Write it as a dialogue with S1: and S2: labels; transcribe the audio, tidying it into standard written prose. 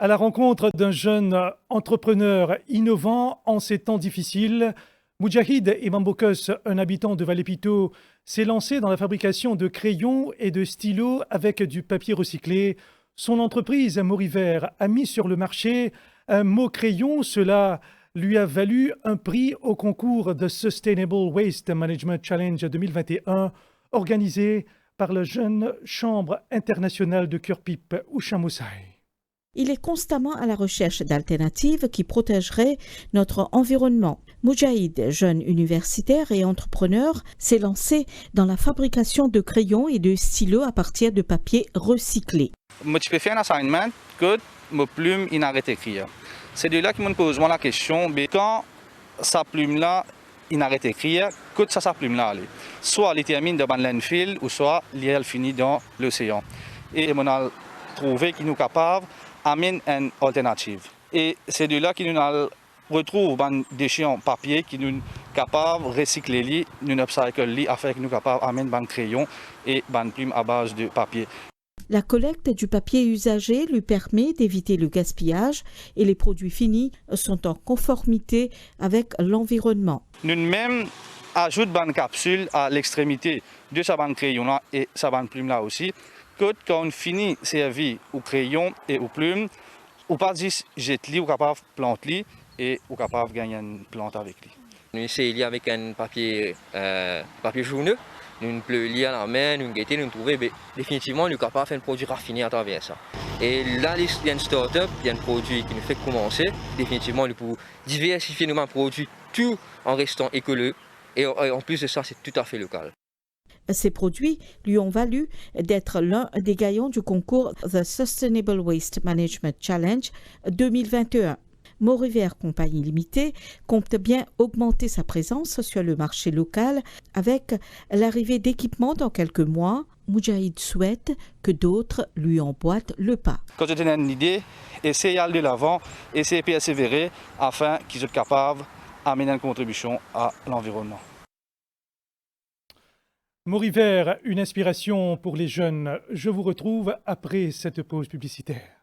S1: À la rencontre d'un jeune entrepreneur innovant en ces temps difficiles, Moudjahid Imambokos, un habitant de Vallée-Pito, s'est lancé dans la fabrication de crayons et de stylos avec du papier recyclé. Son entreprise, Moriver, a mis sur le marché un mot crayon. Cela lui a valu un prix au concours de Sustainable Waste Management Challenge 2021, organisé par la jeune Chambre internationale de cure-pipe Ouchamoussai.
S2: Il est constamment à la recherche d'alternatives qui protégeraient notre environnement. Moudjahid, jeune universitaire et entrepreneur, s'est lancé dans la fabrication de crayons et de stylos à partir de papier recyclé.
S3: Moi, je peux faire un assignment que ma plume n'arrête d'écrire. C'est de là que me pose la question, mais quand sa plume-là n'arrête d'écrire, que sa plume-là allait. Soit elle termine dans le landfill, ou soit elle finit dans l'océan. Et on a trouvé qu'il nous est capable d'amener une alternative. Et c'est de là qu'il nous retrouve des déchets en papier qui nous capable de recycler, nous upcycle, afin que nous capable d'amener des crayons et des plumes à base de papier.
S2: La collecte du papier usagé lui permet d'éviter le gaspillage et les produits finis sont en conformité avec l'environnement.
S3: Nous-mêmes ajoutons une capsule à l'extrémité de sa bande crayon et sa bande plume là aussi. Quand on finit servir au crayon et aux plumes, on pas juste jeter, on capable de planter et on capable de gagner une plante avec lui.
S4: Nous essayons avec un papier jaune. Nous le lions à la main, nous guettons, nous trouvons définitivement nous sommes capables de faire un produit raffiné à travers ça. Et là, il y a une start-up, il y a un produit qui nous fait commencer. Définitivement, nous pouvons diversifier nos produits tout en restant écolo. Et en plus de ça, c'est tout à fait local.
S2: Ces produits lui ont valu d'être l'un des gagnants du concours The Sustainable Waste Management Challenge 2021. Moriver Compagnie Limitée compte bien augmenter sa présence sur le marché local avec l'arrivée d'équipements dans quelques mois. Moudjahid souhaite que d'autres lui emboîtent le pas.
S3: Quand je donne une idée, essayez d'aller de l'avant, essayez de persévérer afin qu'ils soient capables d'amener une contribution à l'environnement.
S1: Moriver, une inspiration pour les jeunes. Je vous retrouve après cette pause publicitaire.